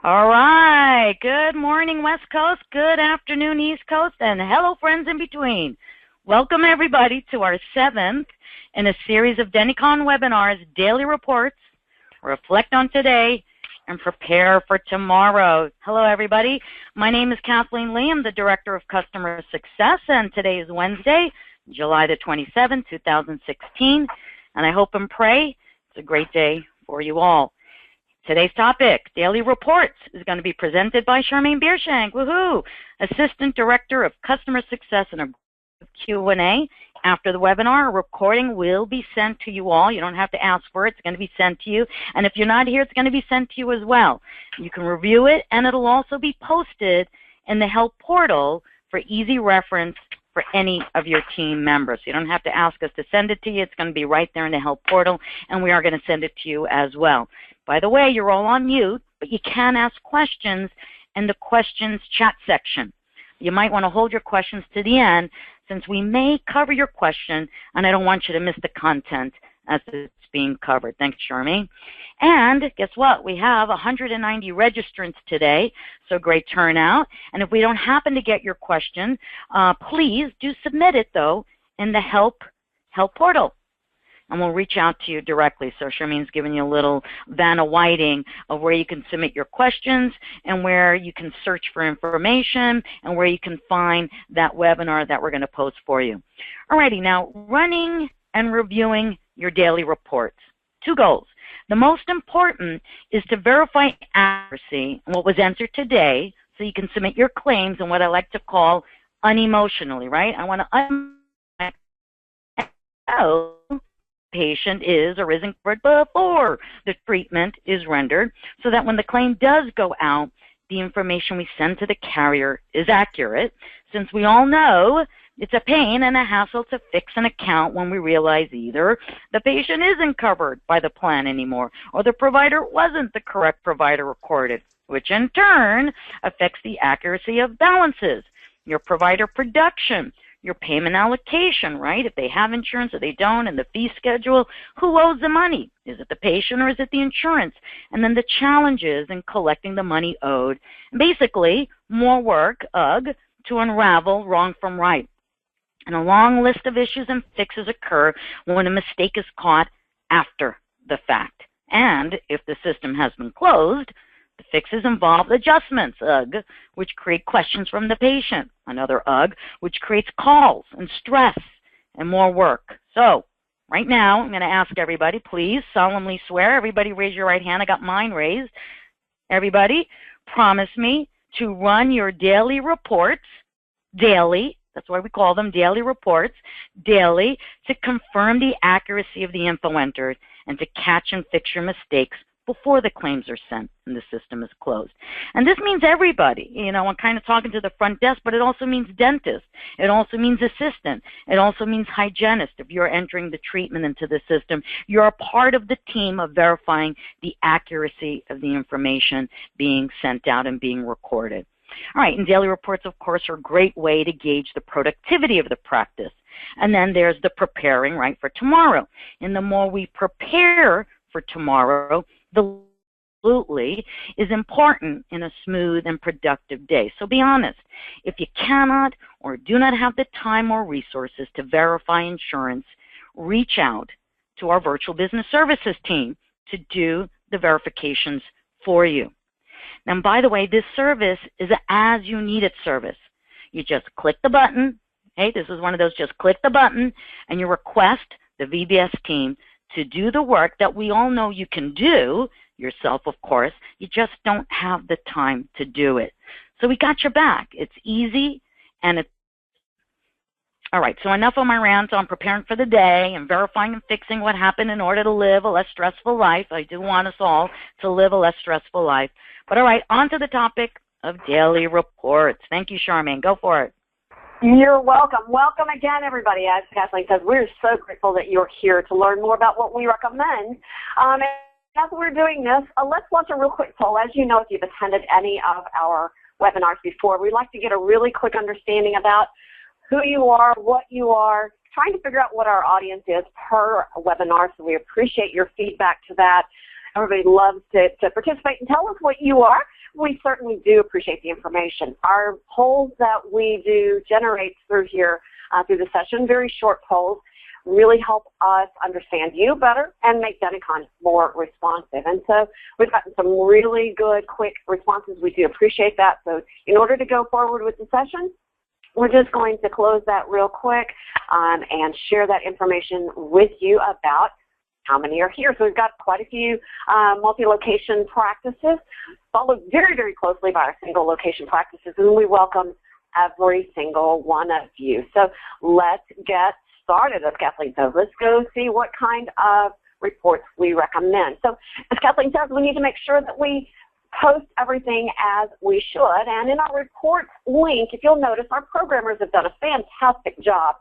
All right. Good morning, West Coast. Good afternoon, East Coast. And hello, friends in between. Welcome, everybody, to our 7th in a series of Denticon webinars, daily reports, reflect on today, and prepare for tomorrow. Hello, everybody. My name is Kathleen Lee. I'm the Director of Customer Success, and today is Wednesday, July the 27th, 2016. And I hope and pray it's a great day for you all. Today's topic, Daily Reports, is going to be presented by Charmaine Biershank, woohoo, Assistant Director of Customer Success and a Q&A. After the webinar, a recording will be sent to you all. You don't have to ask for it. It's going to be sent to you. And if you're not here, it's going to be sent to you as well. You can review it, and it'll also be posted in the help portal for easy reference for any of your team members. You don't have to ask us to send it to you. It's going to be right there in the help portal, and we are going to send it to you as well. By the way, you're all on mute, but you can ask questions in the questions chat section. You might want to hold your questions to the end, since we may cover your question, and I don't want you to miss the content as it's being covered. Thanks, Charmaine. And guess what? We have 190 registrants today, so great turnout. And if we don't happen to get your question, please do submit it, though, in the help portal. And we'll reach out to you directly. So Charmaine's giving you a little Vanna Whiting of where you can submit your questions and where you can search for information and where you can find that webinar that we're going to post for you. Alrighty, now running and reviewing your daily reports. 2 goals. The most important is to verify accuracy and what was entered today so you can submit your claims in what I like to call unemotionally, right? I want to patient is or isn't covered before the treatment is rendered, so that when the claim does go out, the information we send to the carrier is accurate, since we all know it's a pain and a hassle to fix an account when we realize either the patient isn't covered by the plan anymore or the provider wasn't the correct provider recorded, which in turn affects the accuracy of balances, your provider production, your payment allocation, right? If they have insurance or they don't, and the fee schedule, who owes the money? Is it the patient or is it the insurance? And then the challenges in collecting the money owed. Basically, more work, to unravel wrong from right. And a long list of issues and fixes occur when a mistake is caught after the fact. And if the system has been closed, the fixes involve adjustments, which create questions from the patient. Another which creates calls and stress and more work. So right now, I'm going to ask everybody, please solemnly swear. Everybody raise your right hand. I got mine raised. Everybody, promise me to run your daily reports daily. That's why we call them daily reports, daily, to confirm the accuracy of the info entered and to catch and fix your mistakes before the claims are sent and the system is closed. And this means everybody. You know, I'm kind of talking to the front desk, but it also means dentist. It also means assistant. It also means hygienist. If you're entering the treatment into the system, you're a part of the team of verifying the accuracy of the information being sent out and being recorded. All right, and daily reports, of course, are a great way to gauge the productivity of the practice. And then there's the preparing, right, for tomorrow. And the more we prepare for tomorrow, the absolutely is important in a smooth and productive day. So be honest. If you cannot or do not have the time or resources to verify insurance, reach out to our virtual business services team to do the verifications for you. Now, by the way, this service is an as-you-need-it service. You just click the button. Hey, this is one of those, just click the button, and you request the VBS team to do the work that we all know you can do yourself, of course. You just don't have the time to do it. So we got your back. It's easy, and it's all right. So enough of my rants on preparing for the day and verifying and fixing what happened in order to live a less stressful life. I do want us all to live a less stressful life. But all right, on to the topic of daily reports. Thank you, Charmaine. Go for it. You're welcome. Welcome again, everybody. As Kathleen says, we're so grateful that you're here to learn more about what we recommend. And as we're doing this, let's launch a real quick poll. As you know, if you've attended any of our webinars before, we'd like to get a really quick understanding about who you are, what you are, trying to figure out what our audience is per webinar. So we appreciate your feedback to that. Everybody loves to participate and tell us what you are. we certainly do appreciate the information. Our polls that we do generate through here, through the session, very short polls, really help us understand you better and make Denticon more responsive. And so we've gotten some really good, quick responses. We do appreciate that. So in order to go forward with the session, we're just going to close that real quick and share that information with you about how many are here. So we've got quite a few multi-location practices, followed very, very closely by our single location practices, and we welcome every single one of you. So let's get started, as Kathleen says. Let's go see what kind of reports we recommend. So as Kathleen says, we need to make sure that we post everything as we should. And in our reports link, if you'll notice, our programmers have done a fantastic job.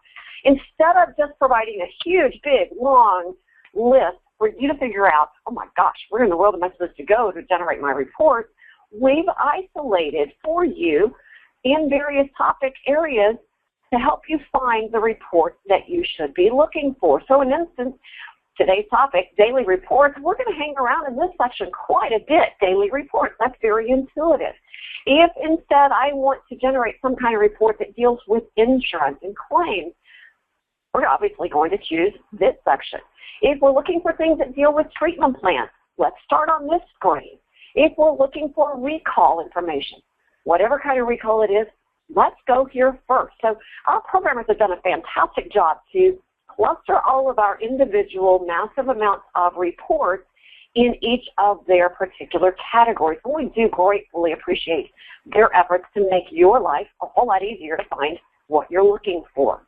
Instead of just providing a huge, big, long list for you to figure out, oh my gosh, where in the world am I supposed to go to generate my report, we've isolated for you in various topic areas to help you find the reports that you should be looking for. So in instance, today's topic, daily reports, we're going to hang around in this section quite a bit, daily reports. That's very intuitive. If instead I want to generate some kind of report that deals with insurance and claims, we're obviously going to choose this section. If we're looking for things that deal with treatment plans, let's start on this screen. If we're looking for recall information, whatever kind of recall it is, let's go here first. So our programmers have done a fantastic job to cluster all of our individual massive amounts of reports in each of their particular categories. And we do gratefully appreciate their efforts to make your life a whole lot easier to find what you're looking for.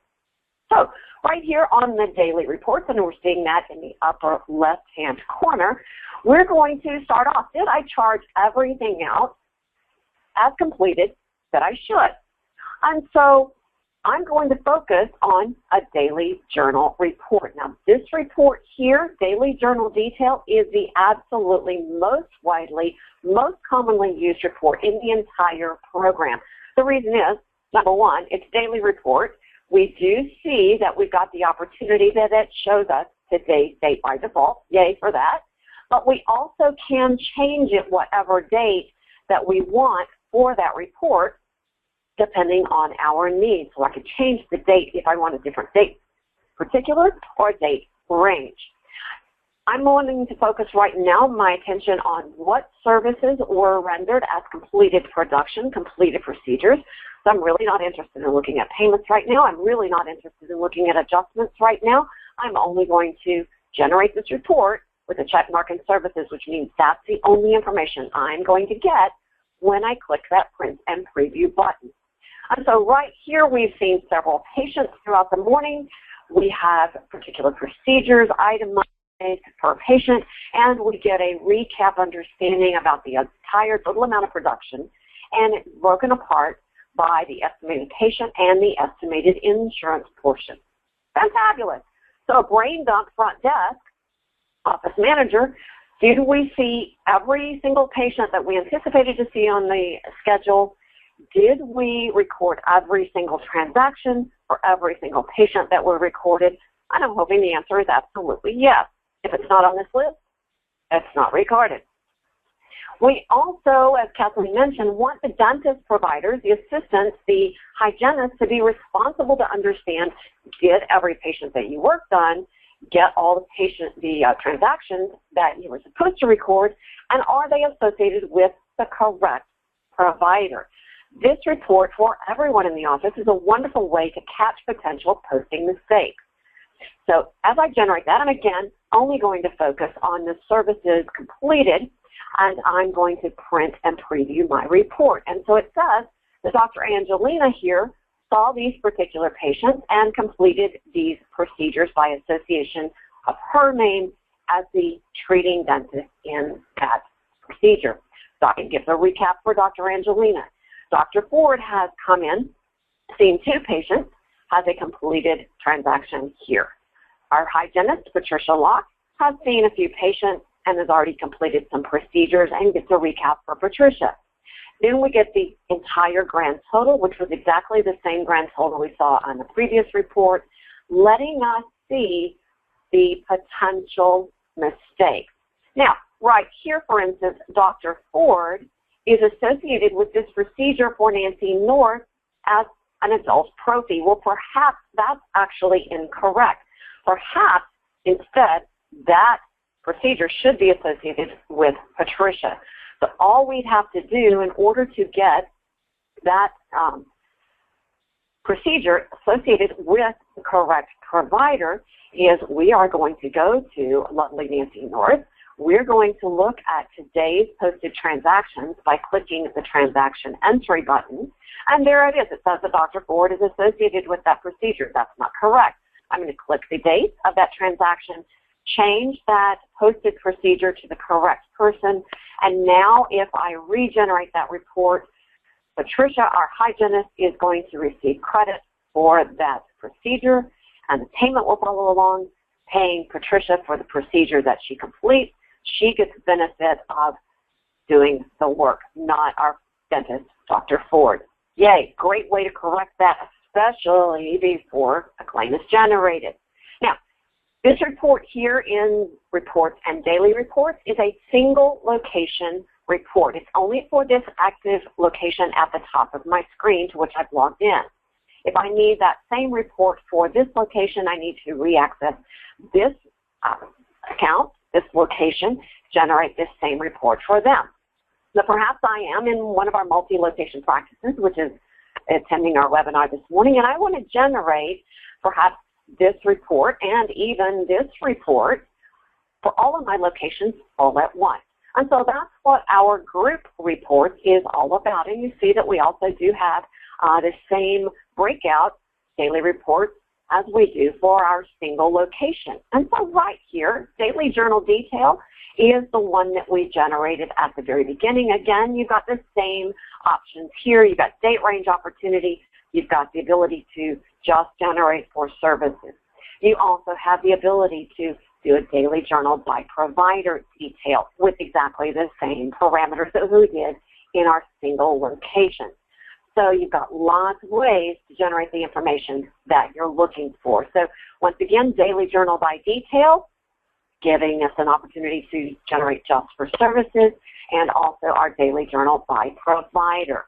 So right here on the daily reports, and we're seeing that in the upper left-hand corner, we're going to start off. Did I charge everything out as completed that I should? And so I'm going to focus on a daily journal report. Now, this report here, Daily Journal Detail, is the absolutely most widely, most commonly used report in the entire program. The reason is, number one, it's daily report. We do see that we've got the opportunity that it shows us today's date by default. Yay for that. But we also can change it whatever date that we want for that report, depending on our needs. So I could change the date if I want a different date particular or a date range. I'm wanting to focus right now my attention on what services were rendered as completed production, completed procedures. So I'm really not interested in looking at payments right now. I'm really not interested in looking at adjustments right now. I'm only going to generate this report with a check mark in services, which means that's the only information I'm going to get when I click that print and preview button. And so right here we've seen several patients throughout the morning. We have particular procedures itemized per patient, and we get a recap understanding about the entire total amount of production, and it's broken apart by the estimated patient and the estimated insurance portion. Fantabulous. So a brain dump front desk, office manager, did we see every single patient that we anticipated to see on the schedule? Did we record every single transaction for every single patient that were recorded? And I'm hoping the answer is absolutely yes. If it's not on this list, it's not recorded. We also, as Kathleen mentioned, want the dentist providers, the assistants, the hygienists to be responsible to understand, did every patient that you worked on get all the transactions that you were supposed to record, and are they associated with the correct provider? This report for everyone in the office is a wonderful way to catch potential posting mistakes. So as I generate that, I'm again only going to focus on the services completed, and I'm going to print and preview my report. And so it says that Dr. Angelina here saw these particular patients and completed these procedures by association of her name as the treating dentist in that procedure. So I can give the recap for Dr. Angelina. Dr. Ford has come in, seen 2 patients, has a completed transaction here. Our hygienist, Patricia Locke, has seen a few patients and has already completed some procedures and gets a recap for Patricia. Then we get the entire grand total, which was exactly the same grand total we saw on the previous report, letting us see the potential mistakes. Now, right here, for instance, Dr. Ford is associated with this procedure for Nancy North as an adult prophy. Well, perhaps that's actually incorrect. Perhaps, instead, that procedure should be associated with Patricia. So all we'd have to do in order to get that procedure associated with the correct provider is we are going to go to lovely Nancy North. We're going to look at today's posted transactions by clicking the transaction entry button. And there it is. It says that Dr. Ford is associated with that procedure. That's not correct. I'm going to click the date of that transaction, change that posted procedure to the correct person. And now if I regenerate that report, Patricia, our hygienist, is going to receive credit for that procedure, and the payment will follow along, paying Patricia for the procedure that she completes. She gets the benefit of doing the work, not our dentist, Dr. Ford. Yay, great way to correct that, especially before a claim is generated. Now, this report here in Reports and Daily Reports is a single location report. It's only for this active location at the top of my screen to which I've logged in. If I need that same report for this location, I need to re-access this account, this location, generate this same report for them. So perhaps I am in one of our multi-location practices, which is attending our webinar this morning, and I want to generate perhaps this report and even this report for all of my locations all at once. And so that's what our group report is all about. And you see that we also do have the same breakout daily reports as we do for our single location. And so right here, Daily Journal Detail is the one that we generated at the very beginning. Again, you've got the same options here. You've got date range opportunity. You've got the ability to just generate for services. You also have the ability to do a daily journal by provider detail with exactly the same parameters that we did in our single location. So you've got lots of ways to generate the information that you're looking for. So once again, daily journal by detail, giving us an opportunity to generate just for services, and also our daily journal by provider.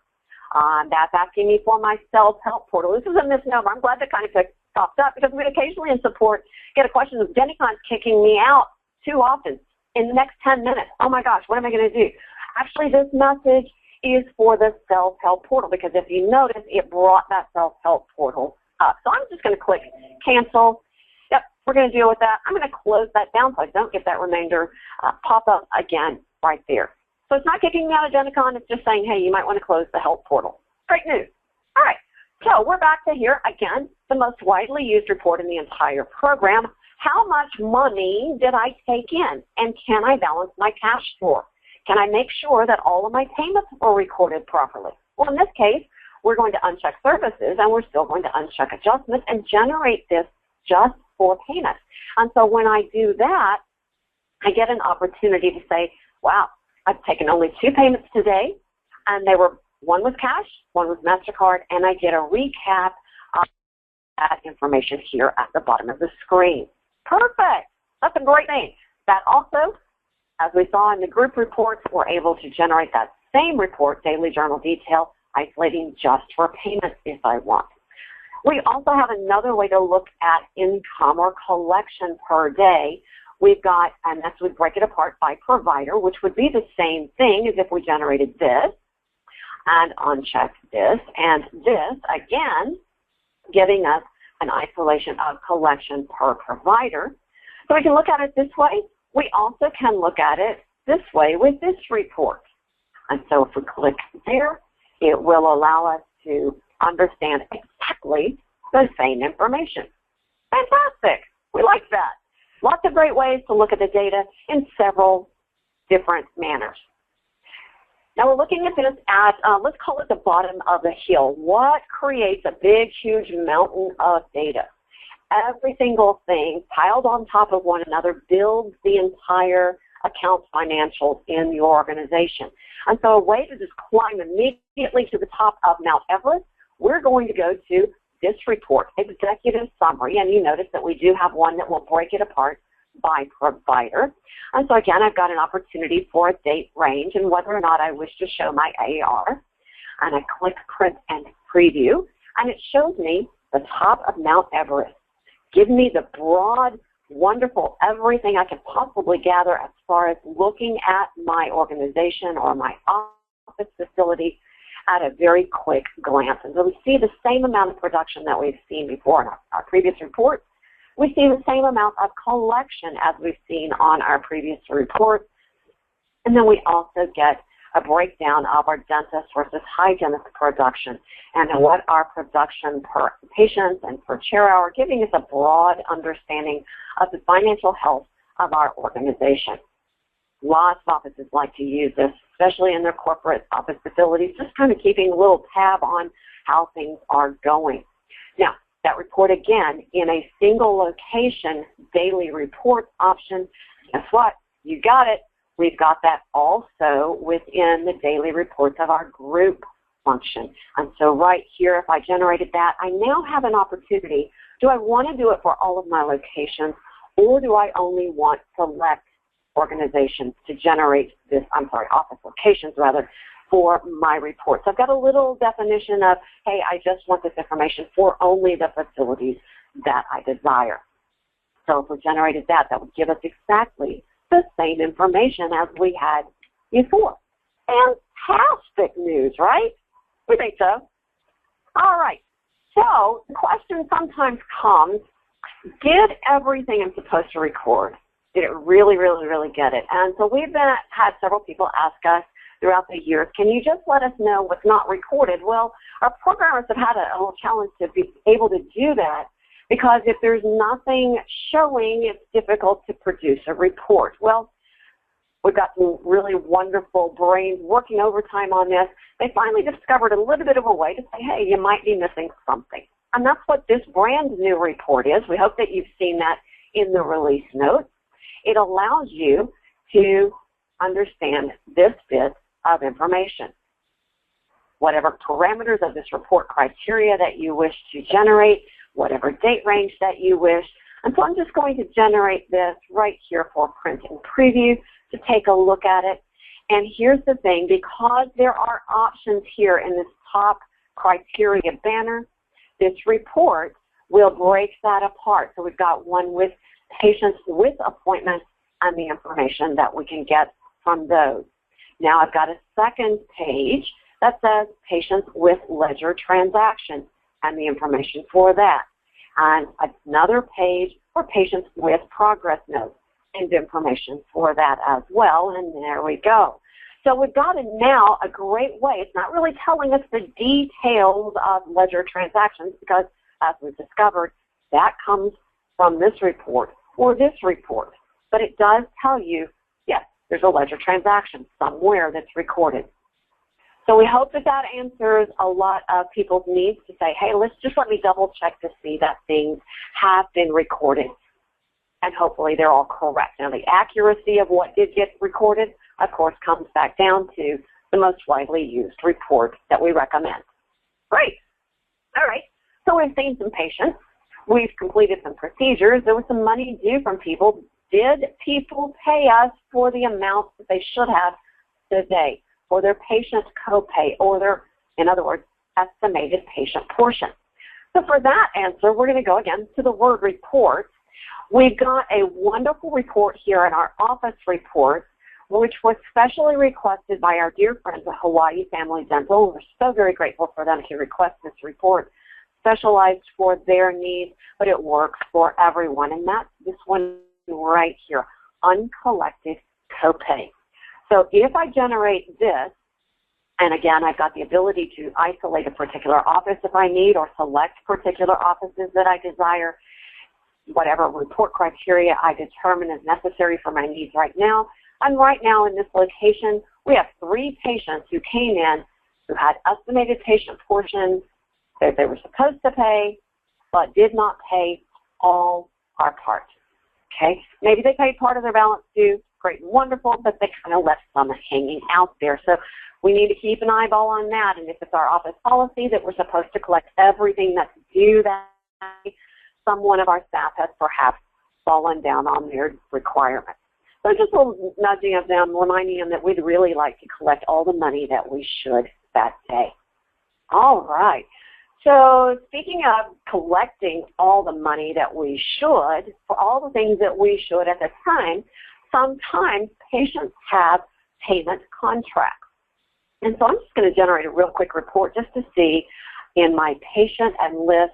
That's asking me for my self-help portal. This is a misnomer. I'm glad that kind of popped up because we occasionally in support get a question of Denticon's kicking me out too often in the next 10 minutes. Oh my gosh, what am I going to do? Actually, this message is for the self-help portal because if you notice, it brought that self-help portal up. So I'm just going to click cancel. Yep, we're going to deal with that. I'm going to close that down so I don't get that reminder pop up again right there. So it's not kicking me out of Denticon. It's just saying, hey, you might want to close the help portal. Great news. All right. So we're back to here, again, the most widely used report in the entire program. How much money did I take in? And can I balance my cash drawer? Can I make sure that all of my payments were recorded properly? Well, in this case, we're going to uncheck services, and we're still going to uncheck adjustments and generate this just for payments. And so when I do that, I get an opportunity to say, wow, I've taken only 2 payments today, and they were one was cash, one was MasterCard, and I get a recap of that information here at the bottom of the screen. Perfect. That's a great thing. That also, as we saw in the group reports, we're able to generate that same report, Daily Journal Detail, isolating just for payments if I want. We also have another way to look at income or collection per day. We've got, and that's we break it apart by provider, which would be the same thing as if we generated this and unchecked this, and this, again, giving us an isolation of collection per provider. So we can look at it this way. We also can look at it this way with this report. And so if we click there, it will allow us to understand exactly the same information. Fantastic. We like that. Lots of great ways to look at the data in several different manners. Now we're looking at this at, let's call it the bottom of the hill. What creates a big, huge mountain of data? Every single thing piled on top of one another builds the entire account financials in your organization. And so a way to just climb immediately to the top of Mount Everest, we're going to go to this report, Executive Summary, and you notice that we do have one that will break it apart by provider. And so again, I've got an opportunity for a date range and whether or not I wish to show my AR. And I click Print and Preview, and it shows me the top of Mount Everest, giving me the broad, wonderful, everything I can possibly gather as far as looking at my organization or my office facility at a very quick glance. And so we see the same amount of production that we've seen before in our previous reports. We see the same amount of collection as we've seen on our previous reports. And then we also get a breakdown of our dentist versus hygienist production and what our production per patient and per chair hour, giving us a broad understanding of the financial health of our organization. Lots of offices like to use this, especially in their corporate office facilities, just kind of keeping a little tab on how things are going. Now, that report again in a single location daily report option, guess what? You got it. We've got that also within the daily reports of our group function. And so right here, if I generated that, I now have an opportunity. Do I want to do it for all of my locations, or do I only want select organizations to generate this, office locations rather, for my reports? I've got a little definition of, hey, I just want this information for only the facilities that I desire. So if we generated that, that would give us exactly the same information as we had before. Fantastic news, right? We think so. All right. So the question sometimes comes, did everything I'm supposed to record? Did it really, really, really get it? And so we've had several people ask us throughout the years, can you just let us know what's not recorded? Well, our programmers have had a little challenge to be able to do that, because if there's nothing showing, it's difficult to produce a report. Well, we've got some really wonderful brains working overtime on this. They finally discovered a little bit of a way to say, hey, you might be missing something. And that's what this brand new report is. We hope that you've seen that in the release notes. It allows you to understand this bit of information. Whatever parameters of this report criteria that you wish to generate, whatever date range that you wish. And so I'm just going to generate this right here for Print and Preview to take a look at it. And here's the thing, because there are options here in this top criteria banner, this report will break that apart. So we've got one with patients with appointments and the information that we can get from those. Now I've got a second page that says patients with ledger transactions and the information for that. And another page for patients with progress notes and information for that as well. And there we go. So we've got now a great way. It's not really telling us the details of ledger transactions because, as we've discovered, that comes from this report or this report. But it does tell you, yes, there's a ledger transaction somewhere that's recorded. So we hope that that answers a lot of people's needs to say, hey, let me double check to see that things have been recorded. And hopefully they're all correct. Now the accuracy of what did get recorded, of course, comes back down to the most widely used report that we recommend. Great. All right. So we've seen some patients. We've completed some procedures. There was some money due from people. Did people pay us for the amount that they should have today, for their patient copay, or their, in other words, estimated patient portion? So for that answer, we're going to go again to the word report. We've got a wonderful report here in our office report, which was specially requested by our dear friends at Hawaii Family Dental. We're so very grateful for them to request this report, specialized for their needs, but it works for everyone. And that's this one right here, uncollected copay. So if I generate this, and again, I've got the ability to isolate a particular office if I need, or select particular offices that I desire, whatever report criteria I determine is necessary for my needs right now. And right now in this location, we have 3 patients who came in who had estimated patient portions that they were supposed to pay, but did not pay all or part. Okay? Maybe they paid part of their balance due, great and wonderful, but they kind of left some hanging out there. So we need to keep an eyeball on that. And if it's our office policy that we're supposed to collect everything that's due that day, someone of our staff has perhaps fallen down on their requirements. So just a little nudging of them, reminding them that we'd really like to collect all the money that we should that day. All right. So speaking of collecting all the money that we should, for all the things that we should at the time, sometimes patients have payment contracts. And so I'm just going to generate a real quick report just to see in my patient and list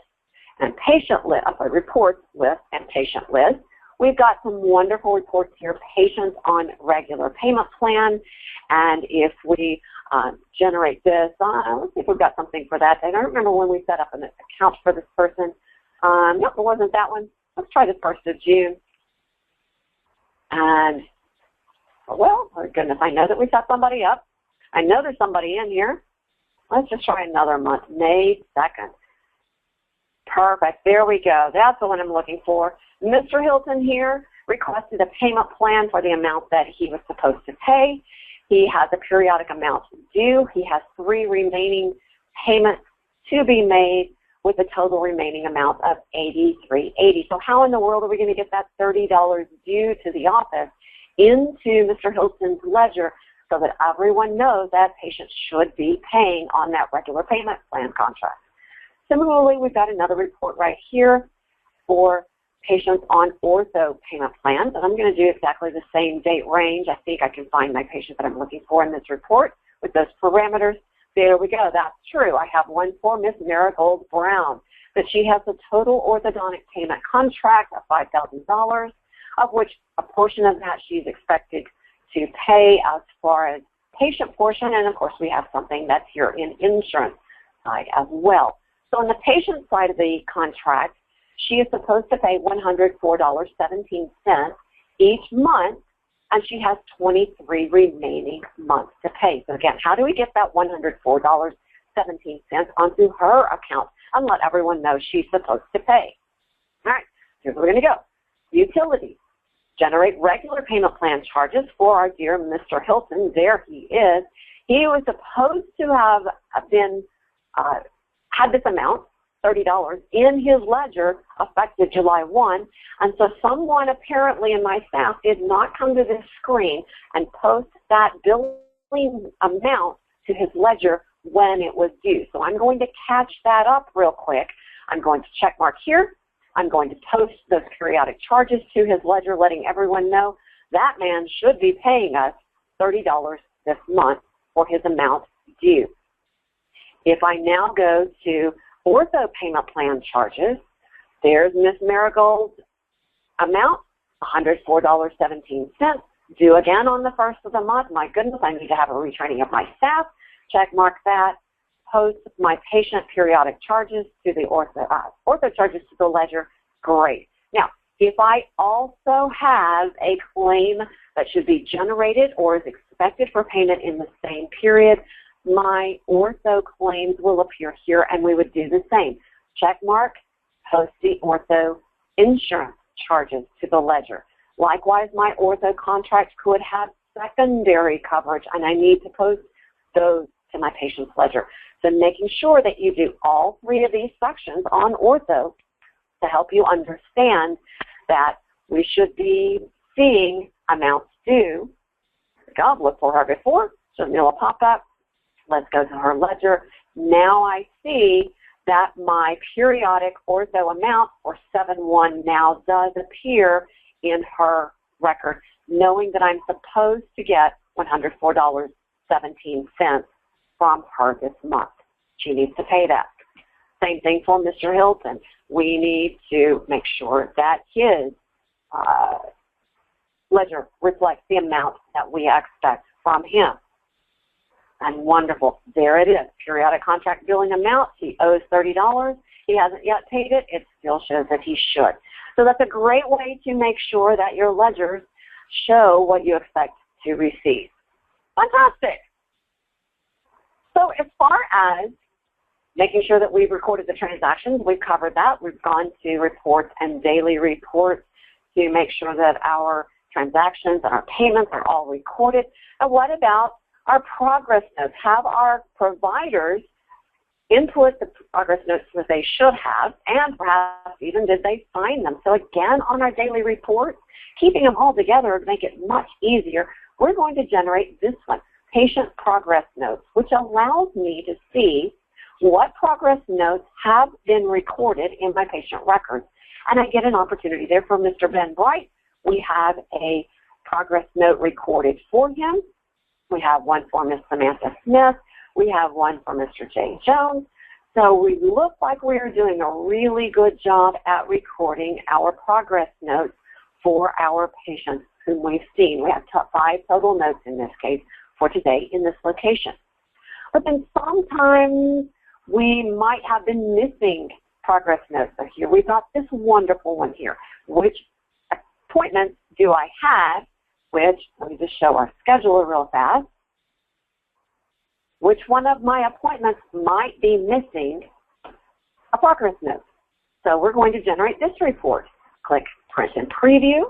and patient list, reports list and patient list. We've got some wonderful reports here, patients on regular payment plan. And if we generate this, let's see if we've got something for that. I don't remember when we set up an account for this person. Nope, it wasn't that one. Let's try the 1st of June. And, well, oh goodness, I know that we set somebody up. I know there's somebody in here. Let's just try another month, May 2nd. Perfect. There we go. That's the one I'm looking for. Mr. Hilton here requested a payment plan for the amount that he was supposed to pay. He has a periodic amount due. He has 3 remaining payments to be made with a total remaining amount of $83.80. So how in the world are we going to get that $30 due to the office into Mr. Hilton's ledger so that everyone knows that patient should be paying on that regular payment plan contract? Similarly, we've got another report right here for patients on ortho payment plans, and I'm going to do exactly the same date range. I think I can find my patient that I'm looking for in this report with those parameters. There we go. That's true. I have one for Miss Marigold Brown, that she has a total orthodontic payment contract of $5,000, of which a portion of that she's expected to pay as far as patient portion, and of course we have something that's here in insurance side as well. So on the patient side of the contract, she is supposed to pay $104.17 each month, and she has 23 remaining months to pay. So again, how do we get that $104.17 onto her account and let everyone know she's supposed to pay? All right, here's where we're going to go. Utilities. Generate regular payment plan charges for our dear Mr. Hilton. There he is. He was supposed to have been had this amount, $30, in his ledger effective July 1, and so someone apparently in my staff did not come to this screen and post that billing amount to his ledger when it was due. So I'm going to catch that up real quick. I'm going to check mark here. I'm going to post those periodic charges to his ledger, letting everyone know that man should be paying us $30 this month for his amount due. If I now go to ortho payment plan charges, there's Miss Marigold's amount, $104.17, due again on the 1st of the month. My goodness, I need to have a retraining of my staff. Check mark that. Post my patient periodic charges to the ortho charges to the ledger. Great. Now, if I also have a claim that should be generated or is expected for payment in the same period, my ortho claims will appear here, and we would do the same. Check mark, post the ortho insurance charges to the ledger. Likewise, my ortho contract could have secondary coverage, and I need to post those to my patient's ledger. So making sure that you do all 3 of these sections on ortho to help you understand that we should be seeing amounts due. I'll look for her before. Certainly will pop up. Let's go to her ledger. Now I see that my periodic ortho amount for 7/1 now does appear in her record, knowing that I'm supposed to get $104.17 from her this month. She needs to pay that. Same thing for Mr. Hilton. We need to make sure that his ledger reflects the amount that we expect from him. And wonderful. There it is. Periodic contract billing amount. He owes $30. He hasn't yet paid it. It still shows that he should. So that's a great way to make sure that your ledgers show what you expect to receive. Fantastic. So as far as making sure that we've recorded the transactions, we've covered that. We've gone to reports and daily reports to make sure that our transactions and our payments are all recorded. And what about our progress notes? Have our providers input the progress notes that they should have, and perhaps even did they sign them. So again, on our daily report, keeping them all together would make it much easier. We're going to generate this one, patient progress notes, which allows me to see what progress notes have been recorded in my patient records. And I get an opportunity there for Mr. Ben Bright. We have a progress note recorded for him. We have one for Miss Samantha Smith. We have one for Mr. Jay Jones. So we look like we are doing a really good job at recording our progress notes for our patients whom we've seen. We have 5 total notes in this case for today in this location. But then sometimes we might have been missing progress notes. So here we've got this wonderful one here. Which appointments do I have? Which, let me just show our scheduler real fast. Which one of my appointments might be missing a progress note? So we're going to generate this report. Click Print and Preview.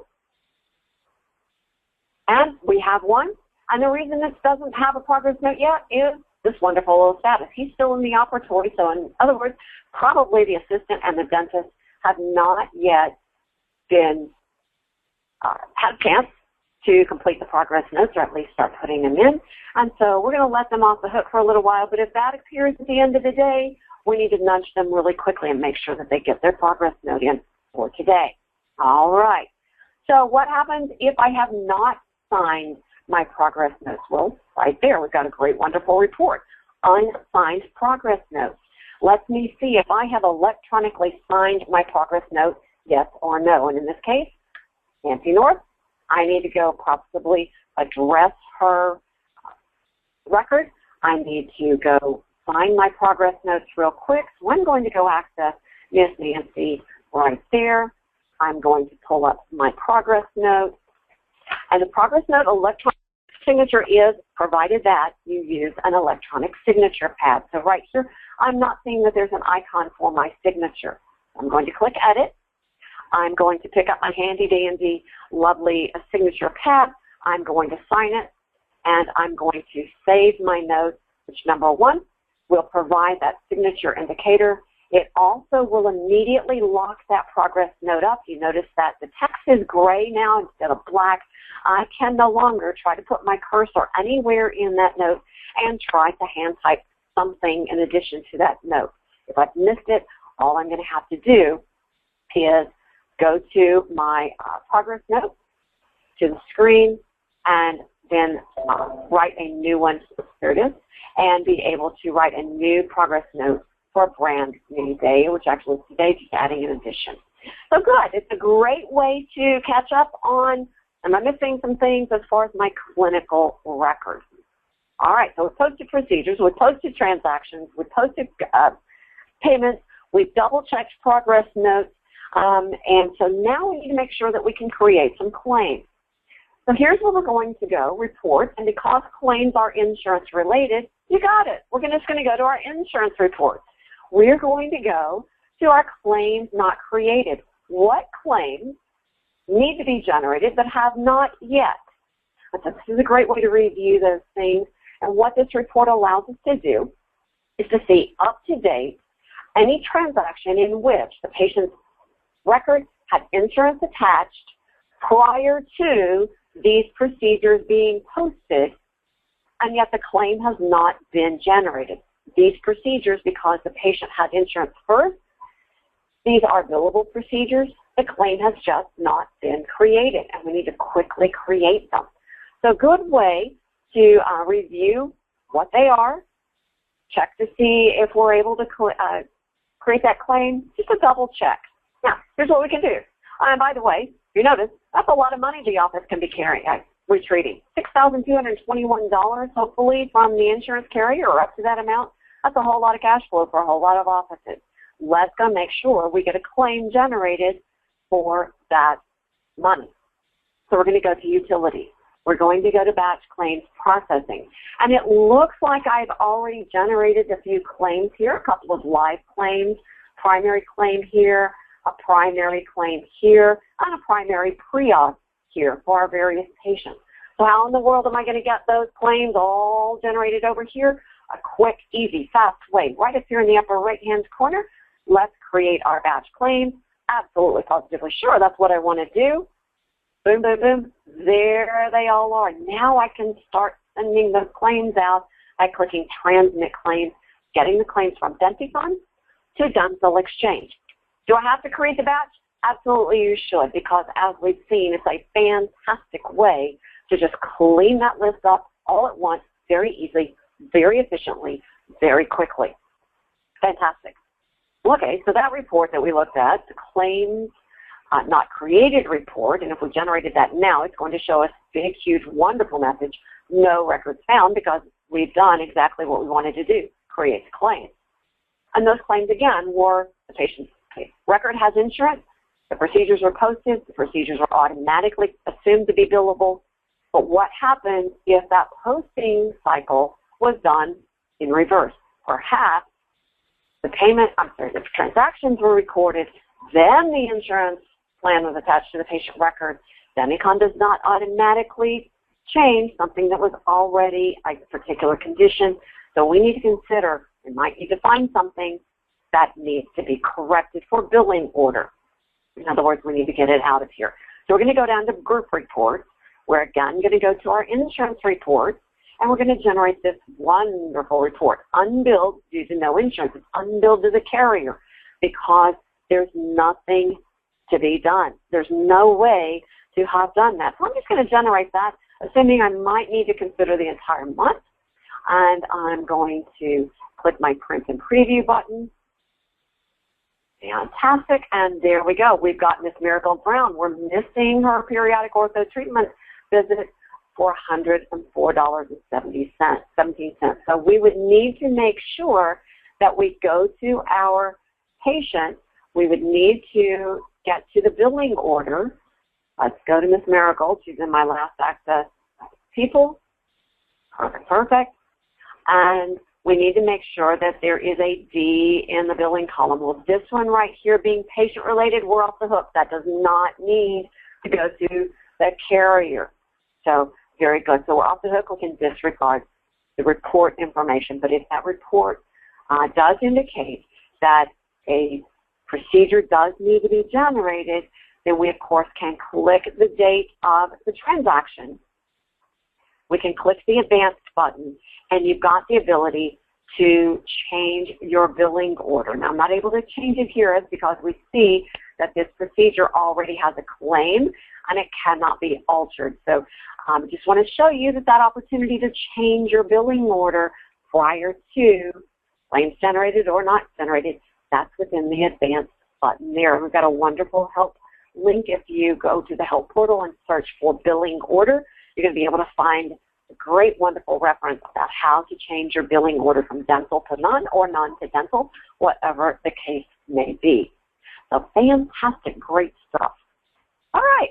And we have one. And the reason this doesn't have a progress note yet is this wonderful little status. He's still in the operatory. So in other words, probably the assistant and the dentist have not yet been had a chance to complete the progress notes, or at least start putting them in. And so we're going to let them off the hook for a little while, but if that appears at the end of the day, we need to nudge them really quickly and make sure that they get their progress note in for today. All right. So what happens if I have not signed my progress notes? Well, right there, we've got a great, wonderful report. Unsigned progress notes. Let me see if I have electronically signed my progress note, yes or no. And in this case, Nancy North, I need to go possibly address her record. I need to go sign my progress notes real quick. So I'm going to go access Miss Nancy right there. I'm going to pull up my progress note. And the progress note electronic signature is provided that you use an electronic signature pad. So right here, I'm not seeing that there's an icon for my signature. I'm going to click Edit. I'm going to pick up my handy-dandy, lovely signature pad. I'm going to sign it, and I'm going to save my notes, which, number one, will provide that signature indicator. It also will immediately lock that progress note up. You notice that the text is gray now instead of black. I can no longer try to put my cursor anywhere in that note and try to hand type something in addition to that note. If I've missed it, all I'm going to have to do is go to my progress note, to the screen, and then write a new one, here it is, and be able to write a new progress note for a brand new day, which actually is today, just adding an addition. So good. It's a great way to catch up on, am I missing some things as far as my clinical records? All right, so we've posted procedures, we've posted transactions, we've posted payments, we've double-checked progress notes, and so now we need to make sure that we can create some claims. So here's where we're going to go, report, and because claims are insurance related, you got it. We're just going to go to our insurance report. We're going to go to our claims not created. What claims need to be generated but have not yet? This is a great way to review those things, and what this report allows us to do is to see up to date any transaction in which the patient's record had insurance attached prior to these procedures being posted, and yet the claim has not been generated. These procedures, because the patient had insurance first, these are billable procedures. The claim has just not been created, and we need to quickly create them. So a good way to review what they are, check to see if we're able to create that claim, just a double check. Now, here's what we can do. And by the way, you notice that's a lot of money the office can be retrieving. $6,221, hopefully, from the insurance carrier or up to that amount. That's a whole lot of cash flow for a whole lot of offices. Let's go make sure we get a claim generated for that money. So we're going to go to Utilities. We're going to go to Batch Claims Processing. And it looks like I've already generated a few claims here, a couple of live claims, primary claim here, a primary claim here, and a primary pre-auth here for our various patients. So how in the world am I going to get those claims all generated over here? a quick, easy, fast way. Right up here in the upper right-hand corner, let's create our batch claim. Absolutely, positively sure, that's what I want to do. Boom, boom, boom. There they all are. Now I can start sending those claims out by clicking Transmit Claims, getting the claims from Denticon to Dental Exchange. Do I have to create the batch? Absolutely you should, because as we've seen, it's a fantastic way to just clean that list up all at once, very easily, very efficiently, very quickly. Fantastic. Okay, so that report that we looked at, the claims not created report, and if we generated that now, it's going to show us big, huge, wonderful message, no records found, because we've done exactly what we wanted to do, create the claims. And those claims, again, were the patient's record has insurance, the procedures were posted, the procedures were automatically assumed to be billable, but what happens if that posting cycle was done in reverse? Perhaps the transactions were recorded, then the insurance plan was attached to the patient record. Denticon does not automatically change something that was already a particular condition. So we need to consider, we might need to find something that needs to be corrected for billing order. In other words, we need to get it out of here. So we're going to go down to group reports. We're again going to go to our insurance report, and we're going to generate this wonderful report, unbilled due to no insurance. It's unbilled to the carrier because there's nothing to be done. There's no way to have done that. So I'm just going to generate that, assuming I might need to consider the entire month. And I'm going to click my print and preview button. Fantastic. And there we go. We've got Miss Miracle Brown. We're missing her periodic ortho treatment visit for $104.17. So we would need to make sure that we go to our patient. We would need to get to the billing order. Let's go to Miss Miracle. She's in my last access people. Perfect, perfect. And we need to make sure that there is a D in the billing column. Well, this one right here being patient-related, we're off the hook. That does not need to go to the carrier. So very good. So we're off the hook. We can disregard the report information. But if that report does indicate that a procedure does need to be generated, then we, of course, can click the date of the transaction. We can click the advanced button, and you've got the ability to change your billing order. Now, I'm not able to change it here because we see that this procedure already has a claim, and it cannot be altered. So I just want to show you that opportunity to change your billing order prior to claims generated or not generated, that's within the advanced button there. We've got a wonderful help link. If you go to the help portal and search for billing order, you're going to be able to find a great, wonderful reference about how to change your billing order from dental to none or none to dental, whatever the case may be. So fantastic, great stuff. All right.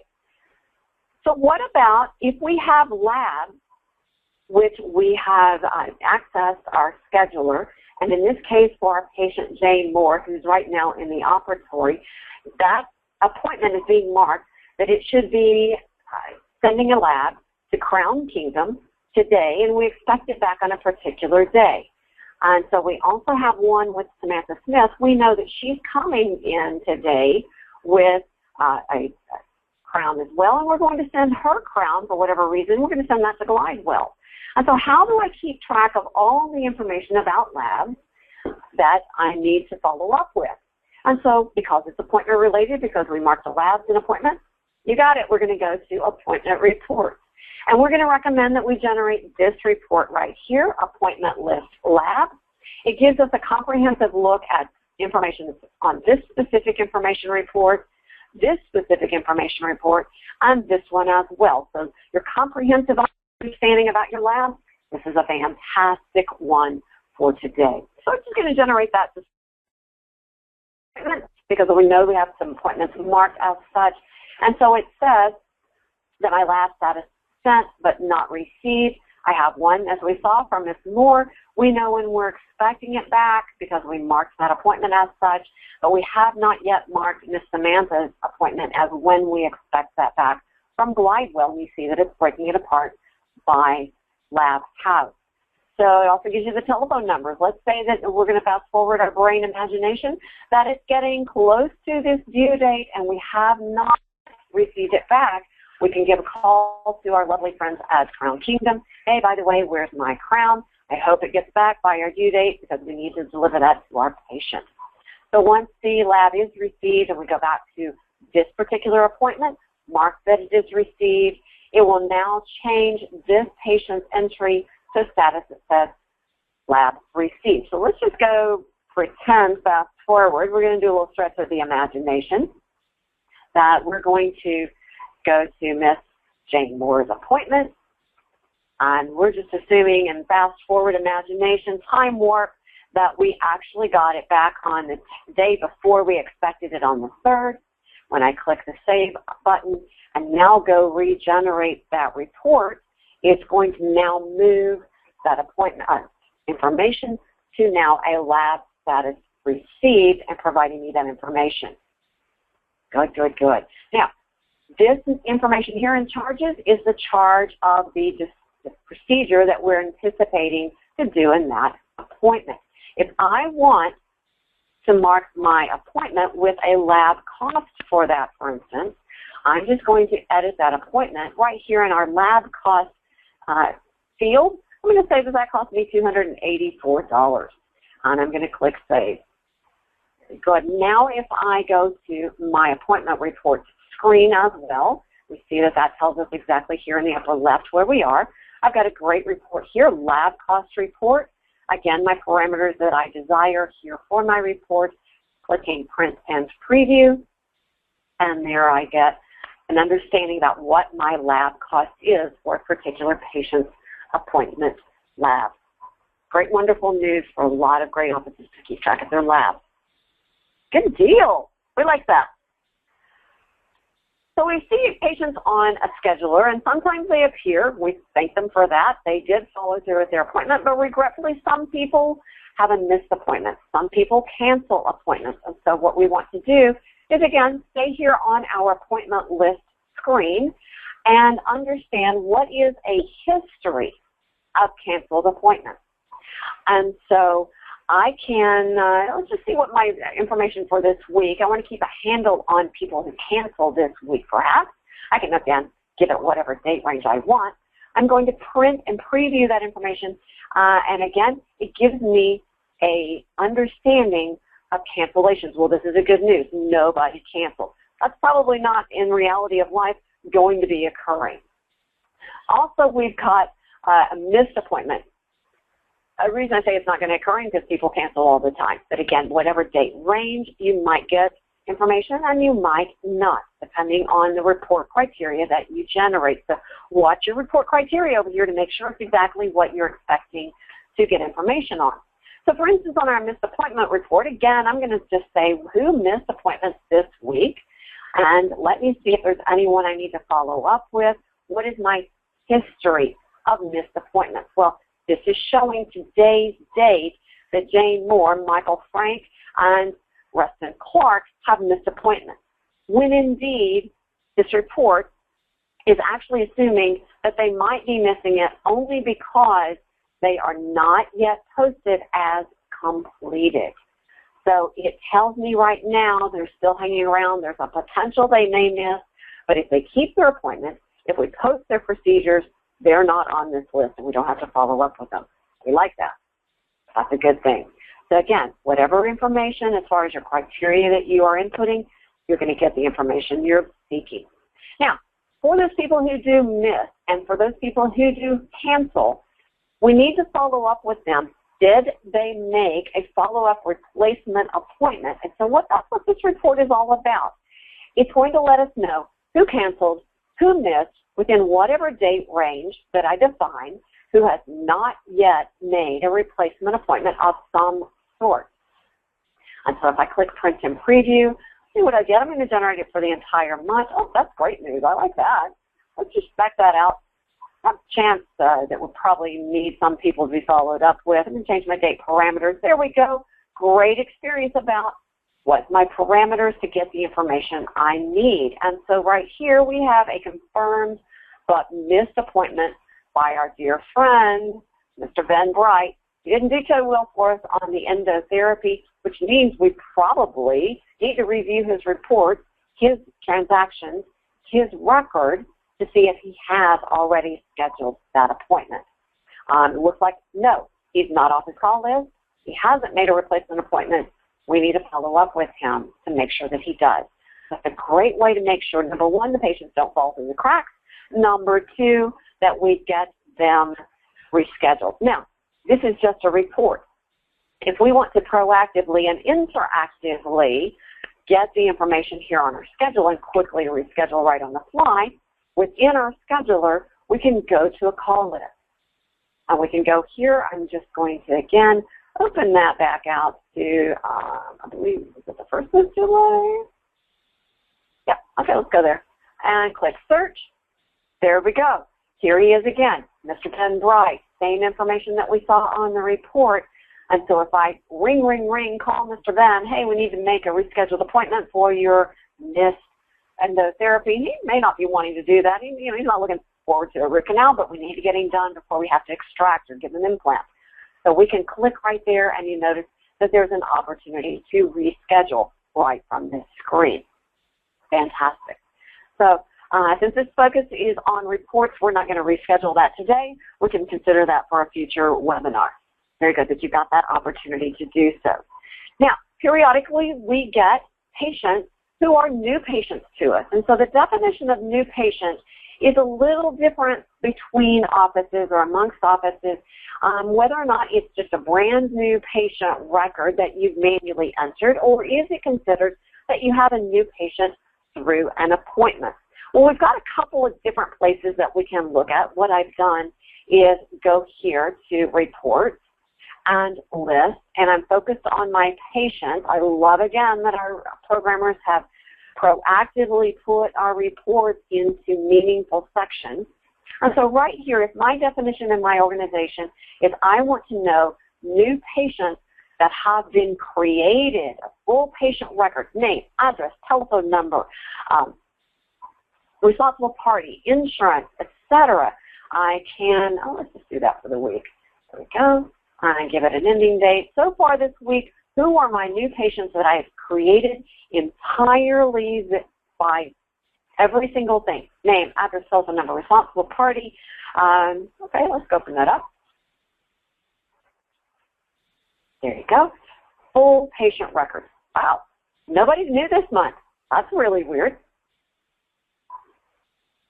So what about if we have labs, which we have accessed our scheduler, and in this case for our patient Jane Moore, who's right now in the operatory, that appointment is being marked that it should be sending a lab to Crown Kingdom today, and we expect it back on a particular day. And so we also have one with Samantha Smith. We know that she's coming in today with a crown as well, and we're going to send her crown for whatever reason. We're going to send that to Glidewell. And so how do I keep track of all the information about labs that I need to follow up with? And so because it's appointment related, because we marked the labs in appointment, you got it. We're going to go to appointment reports. And we're going to recommend that we generate this report right here, appointment list lab. It gives us a comprehensive look at information on this specific information report, this specific information report, and this one as well. So your comprehensive understanding about your lab, this is a fantastic one for today. So I'm just going to generate that because we know we have some appointments marked as such. And so it says that my lab status sent but not received. I have one, as we saw, from Ms. Moore. We know when we're expecting it back because we marked that appointment as such, but we have not yet marked Ms. Samantha's appointment as when we expect that back from Glidewell. We see that it's breaking it apart by lab house. So it also gives you the telephone numbers. Let's say that we're going to fast forward our brain imagination, that it's getting close to this due date and we have not received it back. We can give a call to our lovely friends at Crown Kingdom. Hey, by the way, where's my crown? I hope it gets back by our due date because we need to deliver that to our patient. So once the lab is received and we go back to this particular appointment, mark that it is received, it will now change this patient's entry to status that says lab received. So let's just go pretend fast forward. We're going to do a little stretch of the imagination that we're going to go to Miss Jane Moore's appointment. And we're just assuming in fast forward imagination, time warp, that we actually got it back on the day before we expected it on the 3rd. When I click the Save button and now go regenerate that report, it's going to now move that appointment information to now a lab status received and providing me that information. Good, good, good. Now, this information here in charges is the charge of the procedure that we're anticipating to do in that appointment. If I want to mark my appointment with a lab cost for that, for instance, I'm just going to edit that appointment right here in our lab cost field. I'm going to say that that cost me $284, and I'm going to click Save. Good. Now if I go to my appointment report screen as well, we see that that tells us exactly here in the upper left where we are. I've got a great report here, lab cost report. Again, my parameters that I desire here for my report, clicking Print and Preview, and there I get an understanding about what my lab cost is for a particular patient's appointment lab. Great, wonderful news for a lot of great offices to keep track of their labs. Good deal. We like that. So we see patients on a scheduler, and sometimes they appear. We thank them for that. They did follow through with their appointment, but regretfully, some people have a missed appointment. Some people cancel appointments. And so what we want to do is, again, stay here on our appointment list screen and understand what is a history of canceled appointments. And so I can, let's just see what my information for this week. I want to keep a handle on people who cancel this week, perhaps. I can, again, give it whatever date range I want. I'm going to print and preview that information. And again, it gives me a understanding of cancellations. Well, this is a good news. Nobody canceled. That's probably not, in reality of life, going to be occurring. Also, we've got a missed appointment. The reason I say it's not going to occur is because people cancel all the time. But again, whatever date range, you might get information and you might not, depending on the report criteria that you generate. So watch your report criteria over here to make sure it's exactly what you're expecting to get information on. So for instance, on our missed appointment report, again, I'm going to just say who missed appointments this week, and let me see if there's anyone I need to follow up with. What is my history of missed appointments? Well, this is showing today's date that Jane Moore, Michael Frank, and Rustin Clark have missed appointments, when indeed this report is actually assuming that they might be missing it only because they are not yet posted as completed. So it tells me right now they're still hanging around. There's a potential they may miss, but if they keep their appointments, if we post their procedures, they're not on this list, and we don't have to follow up with them. We like that. That's a good thing. So again, whatever information as far as your criteria that you are inputting, you're going to get the information you're seeking. Now, for those people who do miss and for those people who do cancel, we need to follow up with them. Did they make a follow-up replacement appointment? And so that's what this report is all about. It's going to let us know who canceled, who missed, within whatever date range that I define, who has not yet made a replacement appointment of some sort. And so if I click Print and Preview, see what I get. I'm going to generate it for the entire month. Oh, that's great news. I like that. Let's just spec that out. I have a chance that we'll probably need some people to be followed up with. I'm going to change my date parameters. There we go. Great experience about what's my parameters to get the information I need. And so right here we have a confirmed but missed appointment by our dear friend, Mr. Ben Bright, he didn't do so well for us on the endotherapy, which means we probably need to review his reports, his transactions, his record to see if he has already scheduled that appointment. It looks like no, he's not off his call list. He hasn't made a replacement appointment. We need to follow up with him to make sure that he does. That's a great way to make sure, number one, the patients don't fall through the cracks. Number two, that we get them rescheduled. Now, this is just a report. If we want to proactively and interactively get the information here on our schedule and quickly reschedule right on the fly, within our scheduler, we can go to a call list. And we can go here. I'm just going to, again, open that back out to, I believe, is it the 1st of July? Yeah, okay, let's go there. And click search. There we go. Here he is again, Mr. Ben Bright, same information that we saw on the report. And so if I ring, call Mr. Ben, hey, we need to make a rescheduled appointment for your missed endotherapy. He may not be wanting to do that. He's not looking forward to a root canal, but we need to get him done before we have to extract or give an implant. So we can click right there, and you notice that there's an opportunity to reschedule right from this screen. Fantastic. So since this focus is on reports, we're not going to reschedule that today. We can consider that for a future webinar. Very good that you got that opportunity to do so. Now, periodically we get patients who are new patients to us. And so the definition of new patient is a little different between offices or amongst offices, whether or not it's just a brand new patient record that you've manually entered, or is it considered that you have a new patient through an appointment. Well, we've got a couple of different places that we can look at. What I've done is go here to reports and list, and I'm focused on my patients. I love, again, that our programmers have proactively put our reports into meaningful sections. And so right here, if my definition in my organization is I want to know new patients that have been created, a full patient record, name, address, telephone number, responsible party, insurance, etc. I can, let's just do that for the week. There we go. And give it an ending date. So far this week, who are my new patients that I have created entirely by every single thing? Name, address, telephone number, responsible party. Okay, let's open that up. There you go. Full patient record. Wow. Nobody's new this month. That's really weird.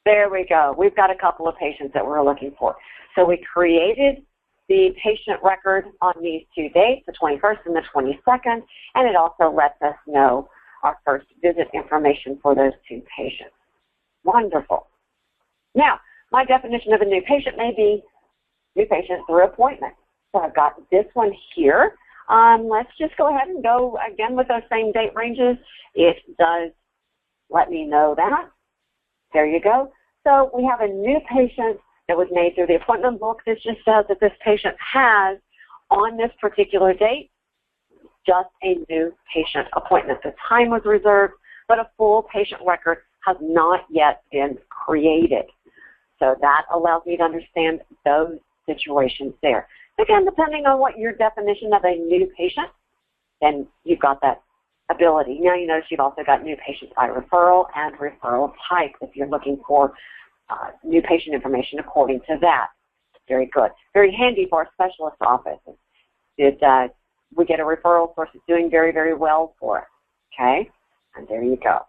There we go. We've got a couple of patients that we're looking for. So we created the patient record on these two dates, the 21st and the 22nd, and it also lets us know our first visit information for those two patients. Wonderful. Now, my definition of a new patient may be new patient through appointment. So I've got this one here. Let's just go ahead and go again with those same date ranges. It does let me know that. There you go. So we have a new patient that was made through the appointment book. This just says that this patient has, on this particular date, just a new patient appointment. The time was reserved, but a full patient record has not yet been created. So that allows me to understand those situations there. Again, depending on what your definition of a new patient, then you've got that ability. Now you notice you've also got new patients by referral and referral type if you're looking for new patient information according to that. Very good. Very handy for our specialist office. We get a referral source that's doing very, very well for us. Okay? And there you go.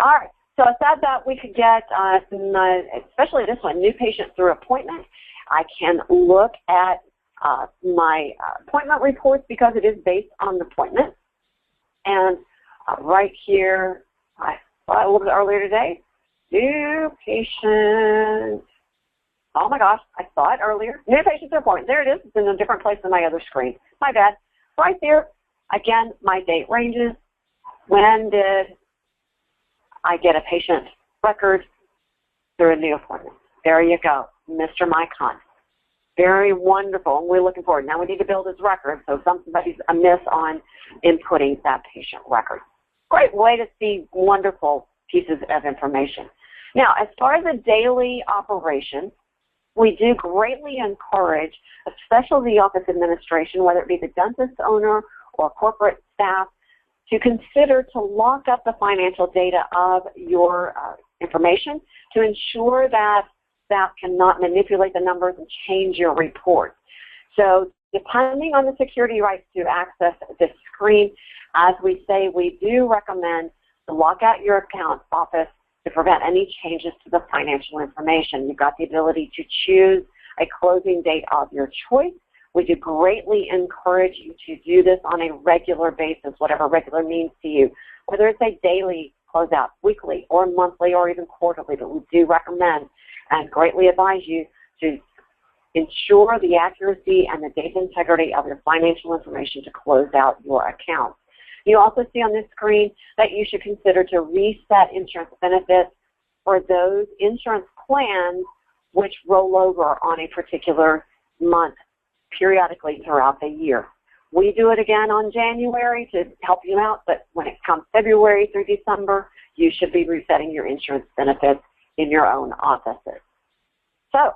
All right. So I said that we could get, especially this one, new patient through appointment. I can look at my appointment reports because it is based on the appointment. And right here, I saw it a little bit earlier today, new patient. Oh my gosh, I saw it earlier. New patient through appointment. There it is. It's in a different place than my other screen. My bad. Right there, again, my date ranges. When did I get a patient record through a new appointment? There you go, Mr. Mycon. Very wonderful, and we're looking forward. Now we need to build his record, so somebody's amiss on inputting that patient record. Great way to see wonderful pieces of information. Now, as far as a daily operation, we do greatly encourage, especially the office administration, whether it be the dentist owner or corporate staff, to consider to lock up the financial data of your information to ensure that staff cannot manipulate the numbers and change your report. So depending on the security rights to access this screen, as we say, we do recommend to lock out your account office to prevent any changes to the financial information. You've got the ability to choose a closing date of your choice. We do greatly encourage you to do this on a regular basis, whatever regular means to you, whether it's a daily closeout, weekly, or monthly, or even quarterly, but we do recommend and greatly advise you to ensure the accuracy and the data integrity of your financial information to close out your account. You also see on this screen that you should consider to reset insurance benefits for those insurance plans which roll over on a particular month periodically throughout the year. We do it again on January to help you out, but when it comes February through December, you should be resetting your insurance benefits in your own offices. So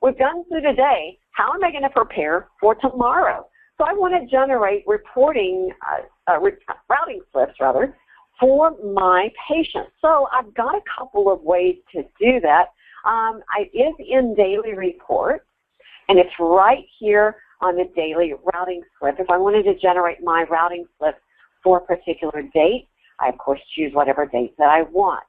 we've gone through today. How am I going to prepare for tomorrow? So I want to generate routing slips for my patients. So I've got a couple of ways to do that. It is in Daily Report, and it's right here on the daily routing slip. If I wanted to generate my routing slip for a particular date, I, of course, choose whatever date that I want.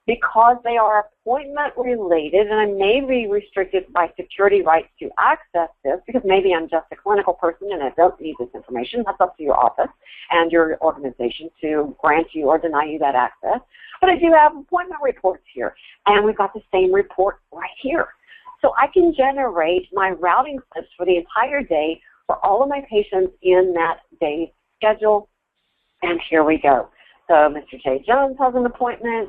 Because they are appointment related, and I may be restricted by security rights to access this, because maybe I'm just a clinical person and I don't need this information. That's up to your office and your organization to grant you or deny you that access. But I do have appointment reports here, and we've got the same report right here. So I can generate my routing slips for the entire day for all of my patients in that day's schedule. And here we go. So Mr. J. Jones has an appointment.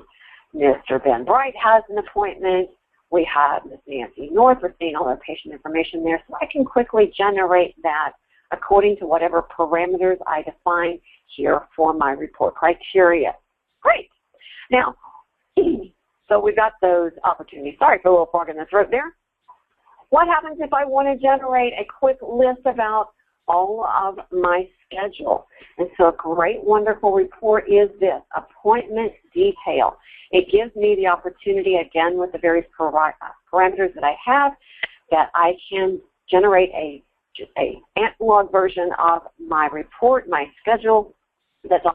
Mr. Ben Bright has an appointment. We have Ms. Nancy North. We're seeing all our patient information there. So I can quickly generate that according to whatever parameters I define here for my report criteria. Great. Now, so we've got those opportunities. Sorry for a little fog in the throat there. What happens if I want to generate a quick list about all of my schedule? And so a great, wonderful report is this, appointment detail. It gives me the opportunity, again, with the various parameters that I have, that I can generate a analog version of my report, my schedule, that's on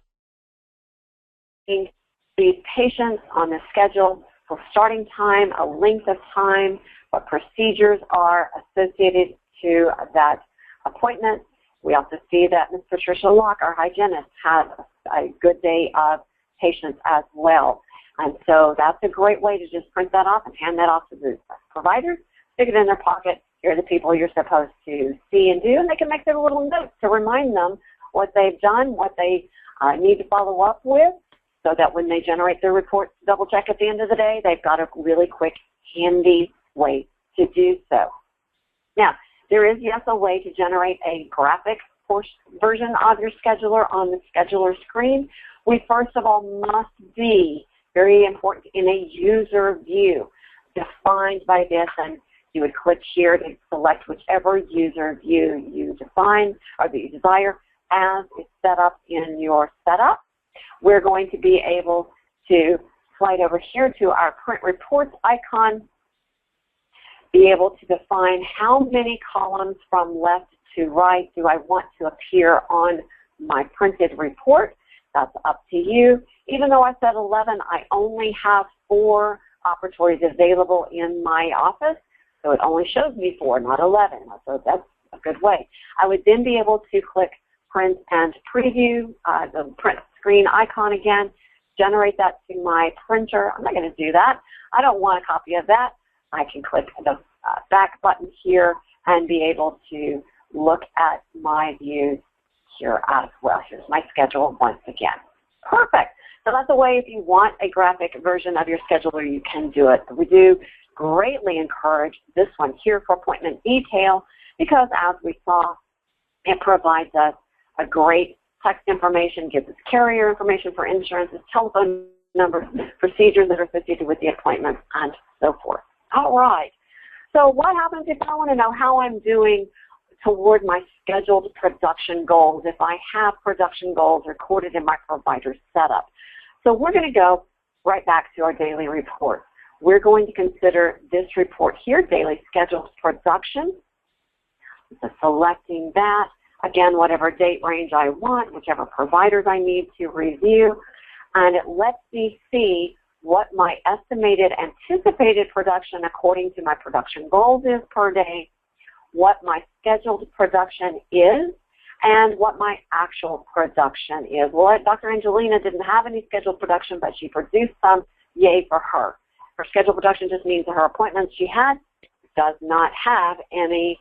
these patients on the schedule for starting time, a length of time, what procedures are associated to that appointment. We also see that Ms. Patricia Locke, our hygienist, has a good day of patients as well. And so that's a great way to just print that off and hand that off to the providers, stick it in their pocket. Here are the people you're supposed to see and do, and they can make their little notes to remind them what they've done, what they need to follow up with, so that when they generate their reports to double check at the end of the day, they've got a really quick, handy way to do so. Now, there is, yes, a way to generate a graphic version of your scheduler on the scheduler screen. We, first of all, must be very important in a user view defined by this, and you would click here to select whichever user view you define or that you desire as it's set up in your setup. We're going to be able to slide over here to our print reports icon, be able to define how many columns from left to right do I want to appear on my printed report. That's up to you. Even though I said 11, I only have 4 operatories available in my office, so it only shows me 4, not 11. So that's a good way. I would then be able to click print and preview, the print screen icon again, generate that to my printer. I'm not going to do that. I don't want a copy of that. I can click the back button here and be able to look at my views here as well. Here's my schedule once again. Perfect. So that's a way if you want a graphic version of your scheduler, you can do it. But we do greatly encourage this one here for appointment detail because, as we saw, it provides us a great text information, gives us carrier information for insurances, telephone numbers, procedures that are associated with the appointment, and so forth. All right. So what happens if I want to know how I'm doing toward my scheduled production goals, if I have production goals recorded in my provider setup? So we're going to go right back to our daily report. We're going to consider this report here, daily scheduled production. So selecting that, again, whatever date range I want, whichever providers I need to review, and it lets me see what my estimated anticipated production according to my production goals is per day, what my scheduled production is, and what my actual production is. Well, Dr. Angelina didn't have any scheduled production, but she produced some. Yay for her. Her scheduled production just means that her appointments she had does not have any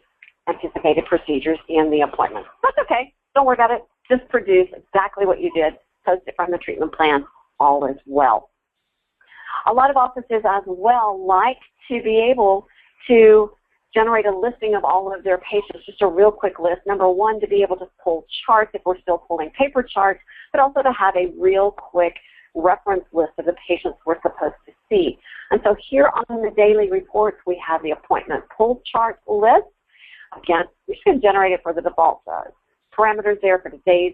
anticipated procedures in the appointment. That's okay. Don't worry about it. Just produce exactly what you did. Post it from the treatment plan. All is well. A lot of offices as well like to be able to generate a listing of all of their patients, just a real quick list. Number one, to be able to pull charts if we're still pulling paper charts, but also to have a real quick reference list of the patients we're supposed to see. And so here on the daily reports, we have the appointment pull chart list. Again, we're just going to generate it for the default parameters there for today's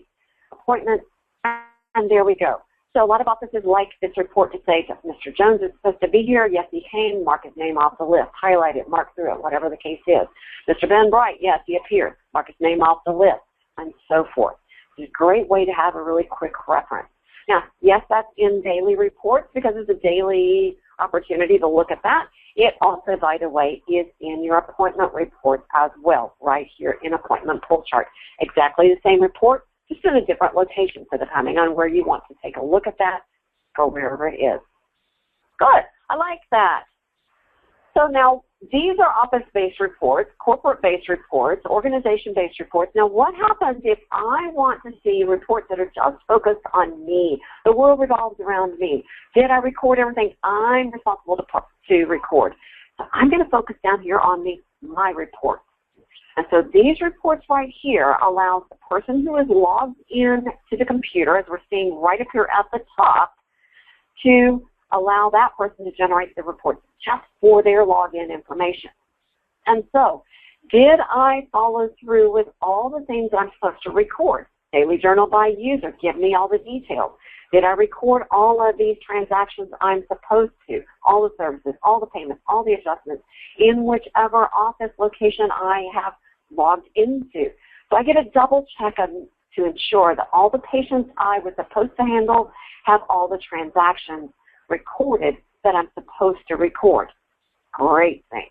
appointment, and there we go. So a lot of offices like this report to say, Mr. Jones is supposed to be here. Yes, he came. Mark his name off the list. Highlight it. Mark through it, whatever the case is. Mr. Ben Bright, yes, he appeared. Mark his name off the list, and so forth. It's a great way to have a really quick reference. Now, yes, that's in daily reports because it's a daily opportunity to look at that. It also, by the way, is in your appointment reports as well, right here in appointment pull chart. Exactly the same report, just in a different location. So depending on where you want to take a look at that, go wherever it is. Good. I like that. So now, these are office-based reports, corporate-based reports, organization-based reports. Now, what happens if I want to see reports that are just focused on me? The world revolves around me. Did I record everything I'm responsible to record? So I'm going to focus down here on my reports. And so these reports right here allows the person who is logged in to the computer, as we're seeing right up here at the top, to allow that person to generate the reports just for their login information. And so, did I follow through with all the things I'm supposed to record? Daily journal by user, give me all the details. Did I record all of these transactions I'm supposed to? All the services, all the payments, all the adjustments in whichever office location I have logged into. So I get a double check to ensure that all the patients I was supposed to handle have all the transactions recorded that I'm supposed to record. Great thing.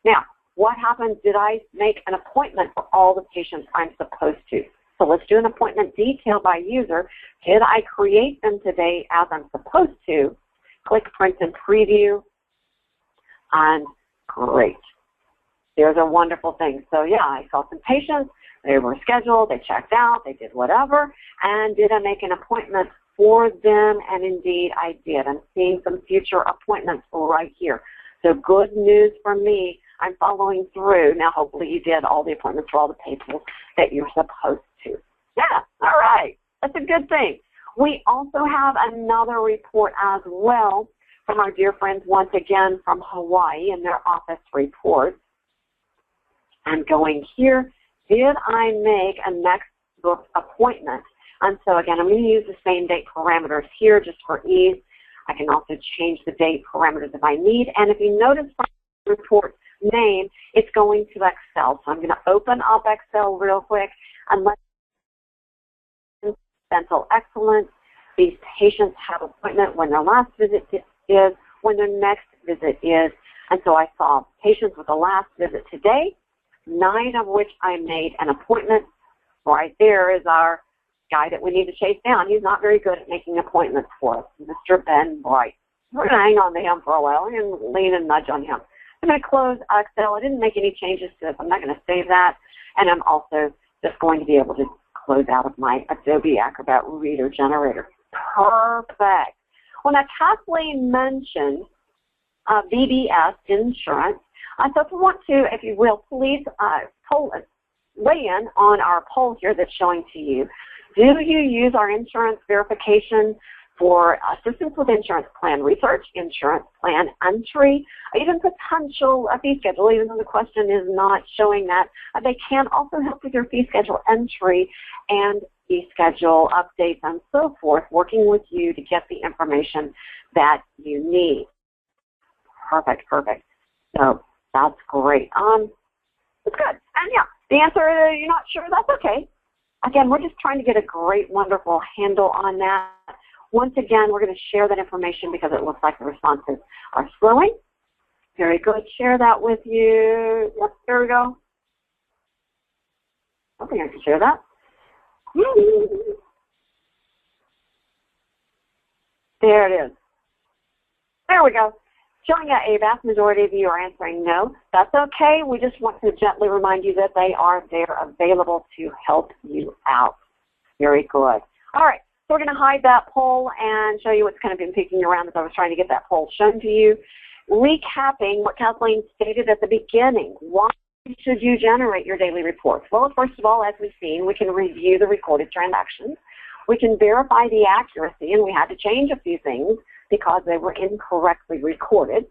Now, what happens? Did I make an appointment for all the patients I'm supposed to? So let's do an appointment detail by user. Did I create them today as I'm supposed to? Click print and preview, and great. There's a wonderful thing. So yeah, I saw some patients. They were scheduled. They checked out. They did whatever. And did I make an appointment for them? And indeed, I did. I'm seeing some future appointments right here. So good news for me. I'm following through. Now, hopefully you did all the appointments for all the people that you're supposed to. Yeah, all right. That's a good thing. We also have another report as well from our dear friends, once again, from Hawaii in their office report. I'm going here. Did I make a next book appointment? And so, again, I'm going to use the same date parameters here just for ease. I can also change the date parameters if I need. And if you notice from the report name, it's going to Excel. So I'm going to open up Excel real quick and let dental excellence. These patients have an appointment when their last visit is, when their next visit is. And so I saw patients with the last visit today, 9 of which I made an appointment. Right there is our guy that we need to chase down. He's not very good at making appointments for us, Mr. Ben Bright. We're going to hang on to him for a while and lean and nudge on him. I'm going to close Excel. I didn't make any changes to this. I'm not going to save that. And I'm also just going to be able to close out of my Adobe Acrobat Reader Generator. Perfect. Well, now Kathleen mentioned VBS insurance. So if you want to, if you will, please weigh in on our poll here that's showing to you. Do you use our insurance verification for assistance with insurance plan research, insurance plan entry, even potential fee schedule, even though the question is not showing that. They can also help with your fee schedule entry and fee schedule updates and so forth, working with you to get the information that you need. Perfect, perfect. So that's great. That's good. And yeah, the answer is you're not sure, that's okay. Again, we're just trying to get a great, wonderful handle on that. Once again, we're going to share that information because it looks like the responses are slowing. Very good. Share that with you. Yep, there we go. I think I can share that. There it is. There we go. Showing that a vast majority of you are answering no. That's okay. We just want to gently remind you that they are there available to help you out. Very good. All right. So we're going to hide that poll and show you what's kind of been peeking around as I was trying to get that poll shown to you. Recapping what Kathleen stated at the beginning. Why should you generate your daily reports? Well, first of all, as we've seen, we can review the recorded transactions. We can verify the accuracy, and we had to change a few things because they were incorrectly recorded.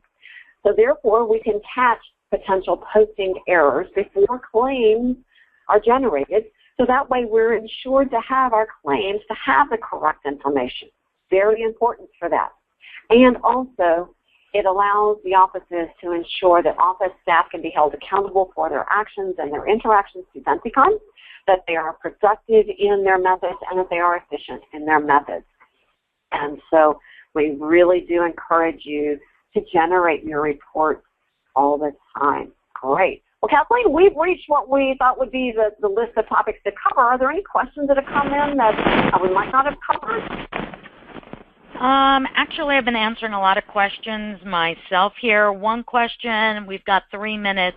So therefore, we can catch potential posting errors before claims are generated. So that way we're ensured to have our claims to have the correct information. Very important for that. And also, it allows the offices to ensure that office staff can be held accountable for their actions and their interactions to Denticon, that they are productive in their methods, and that they are efficient in their methods. And so we really do encourage you to generate your reports all the time. Great. Well, Kathleen, we've reached what we thought would be the list of topics to cover. Are there any questions that have come in that we might not have covered? Actually, I've been answering a lot of questions myself here. One question, we've got 3 minutes.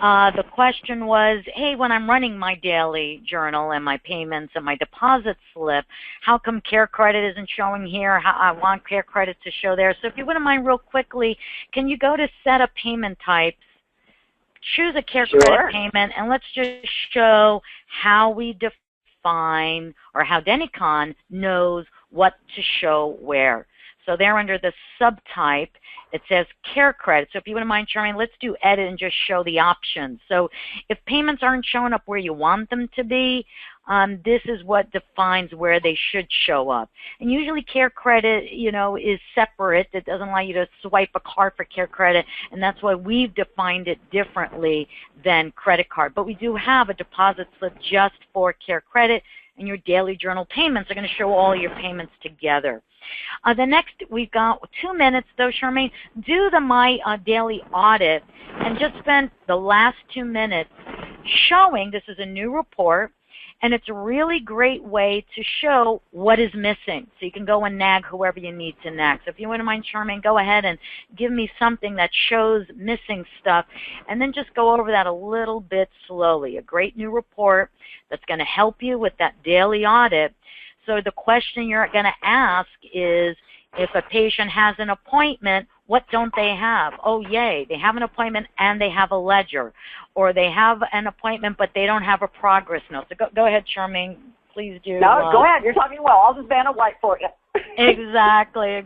The question was, hey, when I'm running my daily journal and my payments and my deposit slip, how come care credit isn't showing here? I want care credit to show there. So if you wouldn't mind real quickly, can you go to set up payment types, choose a care credit payment, and let's just show how we define or how Denticon knows what to show where. So there under the subtype, it says care credit. So if you wouldn't mind sharing, let's do edit and just show the options. So if payments aren't showing up where you want them to be, this is what defines where they should show up. And usually care credit, you know, is separate. It doesn't allow you to swipe a card for care credit, and that's why we've defined it differently than credit card. But we do have a deposit slip just for care credit, and your daily journal payments are going to show all your payments together. The next, we've got 2 minutes, though, Charmaine. Do the My Daily Audit and just spend the last 2 minutes showing this is a new report, and it's a really great way to show what is missing. So you can go and nag whoever you need to nag. So if you wouldn't mind, Charmaine, go ahead and give me something that shows missing stuff, and then just go over that a little bit slowly. A great new report that's going to help you with that daily audit. So the question you're going to ask is, if a patient has an appointment, what don't they have? Oh, yay, they have an appointment and they have a ledger. Or they have an appointment but they don't have a progress note. So go ahead, Charmaine, please do. No, go ahead. You're talking well. I'll just ban a white for you. Exactly.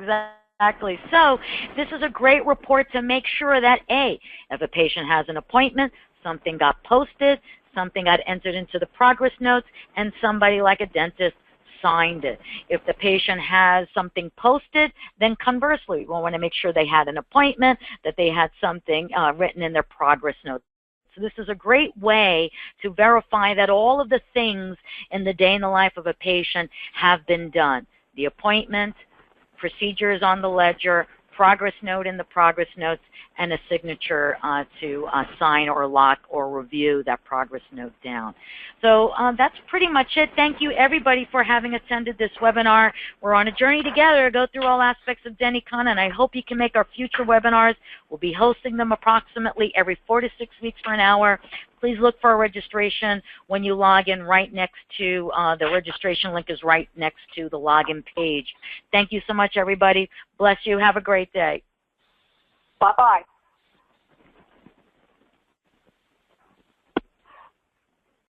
So this is a great report to make sure that, A, if a patient has an appointment, something got posted, something got entered into the progress notes, and somebody like a dentist signed it. If the patient has something posted, then conversely, we'll want to make sure they had an appointment, that they had something written in their progress notes. So this is a great way to verify that all of the things in the day in the life of a patient have been done. The appointment, procedures on the ledger, progress note in the progress notes, and a signature to sign or lock or review that progress note down. So that's pretty much it. Thank you, everybody, for having attended this webinar. We're on a journey together to go through all aspects of Denticon, and I hope you can make our future webinars. We'll be hosting them approximately every 4 to 6 weeks for an hour. Please look for a registration when you log in. Right next to the registration link is right next to the login page. Thank you so much, everybody. Bless you. Have a great day. Bye-bye.